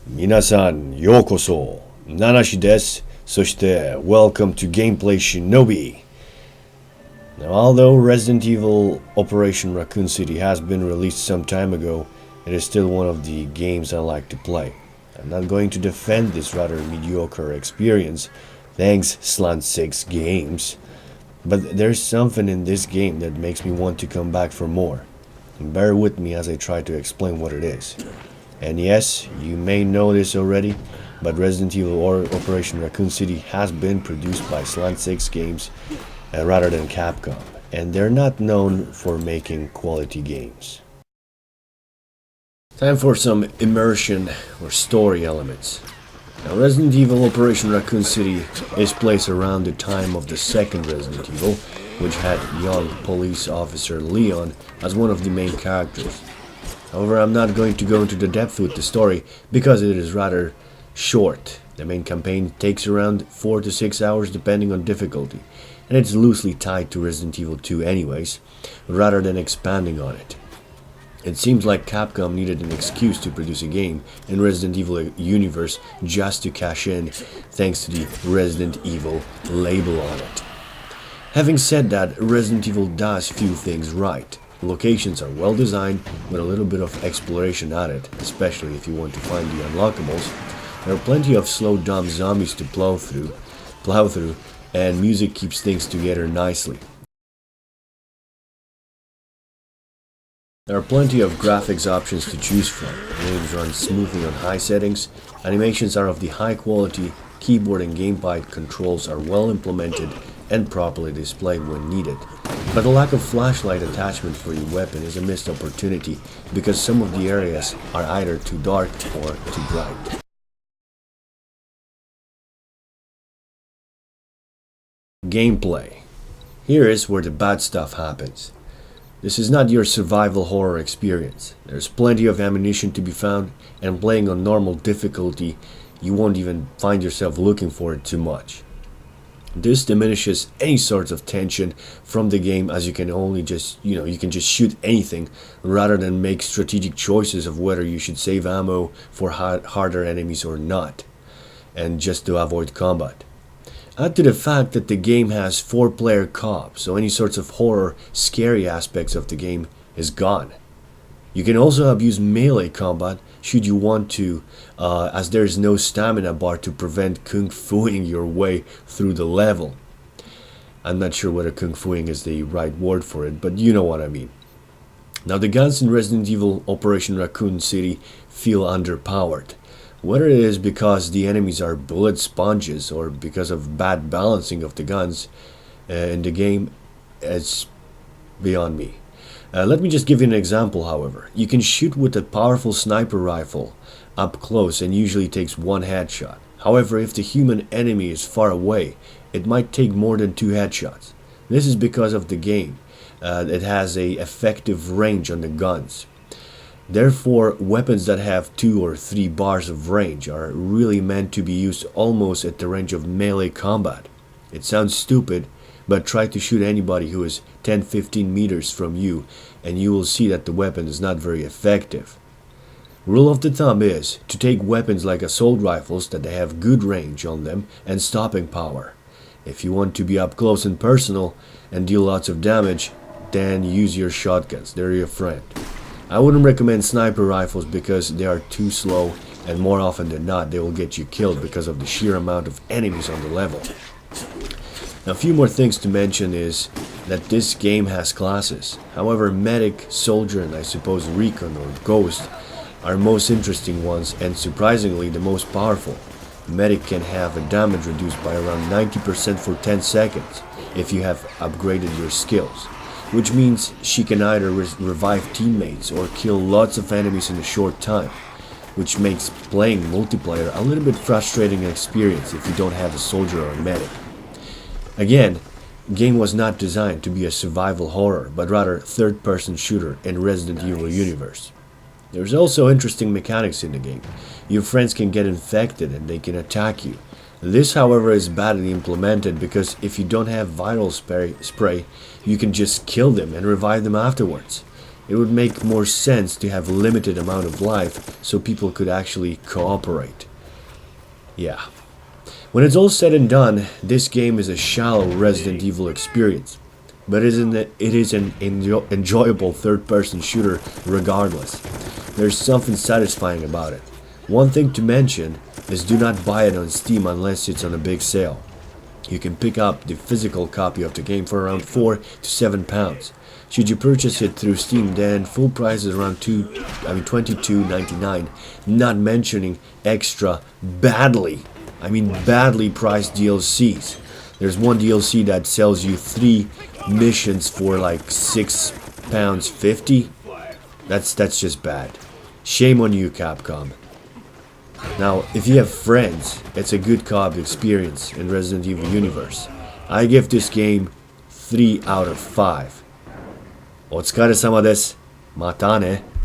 皆さん、ようこそ。ナナシです。そして、Welcome to Gameplay Shinobi. Now, although Resident Evil Operation Raccoon City has been released some time ago, it is still one of the games I like to play. I'm not going to defend this rather mediocre experience, thanks Slant6 Games, but there's something in this game that makes me want to come back for more. And bear with me as I try to explain what it is. And yes, you may know this already, but Resident Evil or Operation Raccoon City has been produced by Slant6 Games rather than Capcom, and they're not known for making quality games. Time for some immersion or story elements. Now, Resident Evil Operation Raccoon City is placed around the time of the second Resident Evil, which had young police officer Leon as one of the main characters. However, I'm not going to go into the depth with the story because it is rather short. The main campaign takes around 4 to 6 hours depending on difficulty, and it's loosely tied to Resident Evil 2 anyways, rather than expanding on it. It seems like Capcom needed an excuse to produce a game in Resident Evil universe just to cash in, thanks to the Resident Evil label on it. Having said that, Resident Evil does few things right. Locations are well designed with a little bit of exploration added, especially if you want to find the unlockables. There are plenty of slow dumb zombies to plow through, and music keeps things together nicely. There are plenty of graphics options to choose from. Games run smoothly on high settings, animations are of the high quality, keyboard and gamepad controls are well implemented and properly displayed when needed. But the lack of flashlight attachment for your weapon is a missed opportunity because some of the areas are either too dark or too bright. Gameplay. Here is where the bad stuff happens. This is not your survival horror experience. There's plenty of ammunition to be found, and playing on normal difficulty, you won't even find yourself looking for it too much. This diminishes any sorts of tension from the game, as you can only just, you can just shoot anything rather than make strategic choices of whether you should save ammo for harder enemies or not, and just to avoid combat. Add to the fact that the game has 4-player co-op, so any sorts of horror, scary aspects of the game is gone. You can also abuse melee combat should you want to, as there is no stamina bar to prevent kung fuing your way through the level. I'm not sure whether kung fuing is the right word for it, but you know what I mean. Now, the guns in Resident Evil Operation Raccoon City feel underpowered. Whether it is because the enemies are bullet sponges or because of bad balancing of the guns in the game, it's beyond me. Let me just give you an example, however. You can shoot with a powerful sniper rifle up close and usually takes one headshot. However, if the human enemy is far away, it might take more than 2 headshots. This is because of the game. It has an effective range on the guns. Therefore, weapons that have 2 or 3 bars of range are really meant to be used almost at the range of melee combat. It sounds stupid, but try to shoot anybody who is 10-15 meters from you and you will see that the weapon is not very effective. Rule of the thumb is to take weapons like assault rifles that they have good range on them and stopping power. If you want to be up close and personal and deal lots of damage, then use your shotguns, they're your friend. I wouldn't recommend sniper rifles because they are too slow, and more often than not they will get you killed because of the sheer amount of enemies on the level. Now, a few more things to mention is that this game has classes. However, medic, soldier, and I suppose recon or ghost are most interesting ones and surprisingly the most powerful. Medic can have a damage reduced by around 90% for 10 seconds if you have upgraded your skills, which means she can either revive teammates or kill lots of enemies in a short time, which makes playing multiplayer a little bit frustrating experience if you don't have a soldier or a medic. Again, game was not designed to be a survival horror, but rather third-person shooter in Resident Evil universe. There's also interesting mechanics in the game. Your friends can get infected and they can attack you. This, however, is badly implemented because if you don't have viral spray, you can just kill them and revive them afterwards. It would make more sense to have limited amount of life so people could actually cooperate. Yeah. When it's all said and done, this game is a shallow Resident Evil experience, but it is an enjoyable third-person shooter regardless. There's something satisfying about it. One thing to mention is do not buy it on Steam unless it's on a big sale. You can pick up the physical copy of the game for around £4 to £7. Should you purchase it through Steam, then full price is around $22.99, not mentioning extra badly priced DLCs. There's one DLC that sells you 3 missions for like £6.50. That's just bad. Shame on you, Capcom. Now, if you have friends, it's a good co-op experience in Resident Evil universe. I give this game 3 out of 5. お疲れ様です。またね。